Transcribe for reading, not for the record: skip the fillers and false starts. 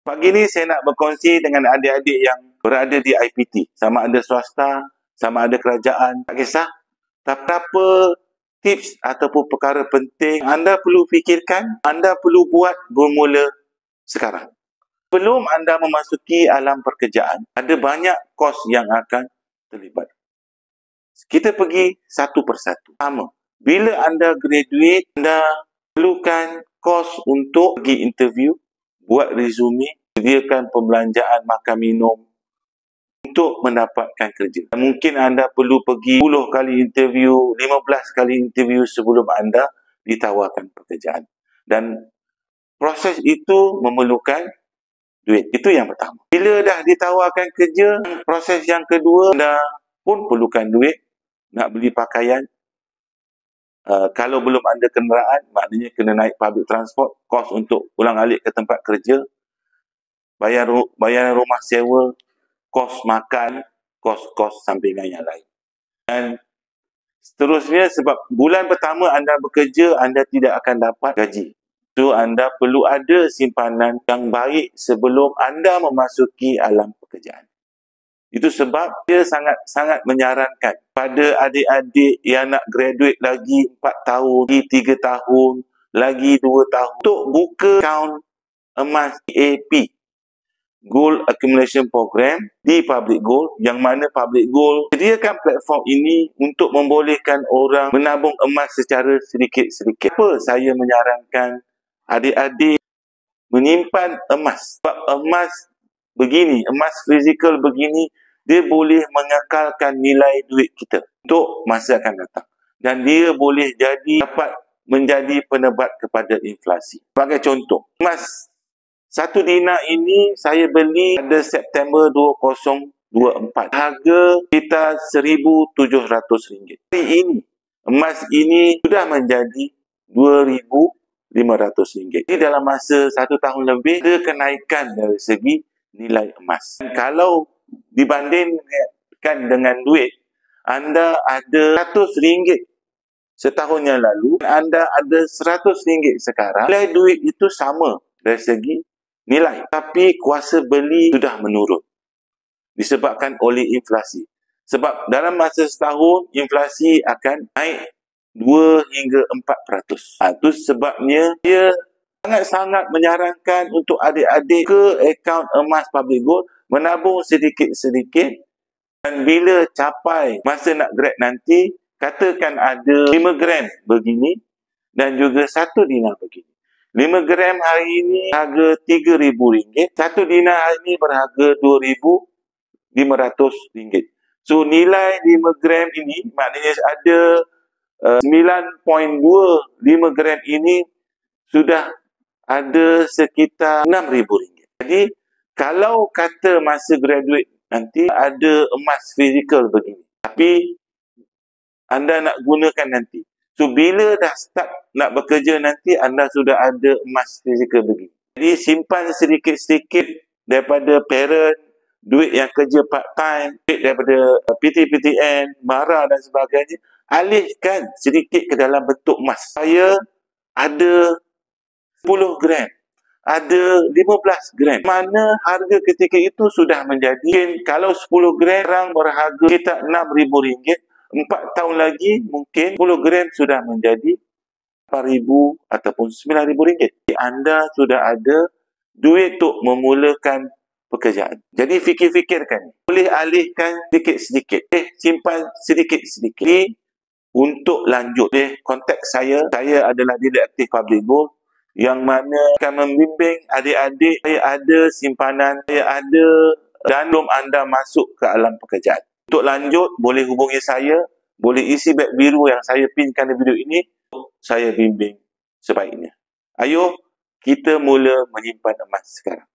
Pagi ni saya nak berkongsi dengan adik-adik yang berada di IPT. Sama ada swasta, sama ada kerajaan, tak kisah. Tapi apa tips ataupun perkara penting anda perlu fikirkan, anda perlu buat bermula sekarang. Sebelum anda memasuki alam pekerjaan, ada banyak kos yang akan terlibat. Kita pergi satu persatu. Pertama, bila anda graduate, anda perlukan kos untuk pergi interview, buat resume, sediakan pembelanjaan makan minum untuk mendapatkan kerja. Mungkin anda perlu pergi 10 kali interview, 15 kali interview sebelum anda ditawarkan pekerjaan. Dan proses itu memerlukan duit. Itu yang pertama. Bila dah ditawarkan kerja, proses yang kedua, anda pun perlukan duit nak beli pakaian. Kalau belum ada kenderaan, maknanya kena naik public transport, kos untuk ulang-alik ke tempat kerja, bayar rumah sewa, kos makan, kos-kos sampingan yang lain. Dan seterusnya, sebab bulan pertama anda bekerja, anda tidak akan dapat gaji. So, anda perlu ada simpanan yang baik sebelum anda memasuki alam pekerjaan. Itu sebab dia sangat menyarankan pada adik-adik yang nak graduate lagi 4 tahun, lagi 3 tahun, lagi 2 tahun, untuk buka akaun emas AP, Gold Accumulation Program di Public Gold, yang mana Public Gold sediakan platform ini untuk membolehkan orang menabung emas secara sedikit-sedikit. Apa saya menyarankan adik-adik menyimpan emas? Sebab emas begini, emas fizikal begini, dia boleh mengekalkan nilai duit kita untuk masa akan datang. Dan dia boleh dapat menjadi penebat kepada inflasi. Sebagai contoh, emas 1 dinar ini saya beli pada September 2024. Harga sekitar RM1,700. Hari ini, emas ini sudah menjadi RM2,500. Jadi dalam masa 1 tahun lebih, ada kenaikan dari segi nilai emas. Dan kalau dibandingkan dengan duit, anda ada RM100 setahun yang lalu, anda ada RM100 sekarang, nilai duit itu sama dari segi nilai. Tapi kuasa beli sudah menurun. Disebabkan oleh inflasi. Sebab dalam masa setahun, inflasi akan naik 2 hingga 4%. Itu sebabnya dia sangat-sangat menyarankan untuk adik-adik ke akaun emas Public Gold, menabung sedikit-sedikit, dan bila capai masa nak grad nanti, katakan ada 5 gram begini dan juga 1 dinar begini. 5 gram hari ini harga RM3,000, 1 dinar hari ini berharga RM2,500. So nilai 5 gram ini maknanya ada 9.25 gram ini sudah ada sekitar RM6,000. Jadi kalau kata masa graduate nanti ada emas fizikal begini, tapi anda nak gunakan nanti. So, bila dah start nak bekerja nanti, anda sudah ada emas fizikal begini. Jadi, simpan sedikit-sedikit daripada parent, duit yang kerja part-time, duit daripada PTPTN, MARA dan sebagainya, alihkan sedikit ke dalam bentuk emas. Saya ada 10 gram. Ada 15 gram. Mana harga ketika itu sudah menjadi, kalau 10 gram sekarang berharga sekitar RM6,000. 4 tahun lagi mungkin 10 gram sudah menjadi RM8,000 ataupun RM9,000. Anda sudah ada duit untuk memulakan pekerjaan. Jadi fikir-fikirkan. Boleh alihkan sedikit-sedikit. Simpan sedikit-sedikit. Untuk lanjut, kontak saya. Saya adalah Direktif Public Gold, yang mana akan membimbing adik-adik. Saya ada simpanan, saya ada dan belum anda masuk ke alam pekerjaan. Untuk lanjut, boleh hubungi saya, boleh isi beg biru yang saya pinkan di video ini, saya bimbing sebaiknya. Ayo, kita mula menyimpan emas sekarang.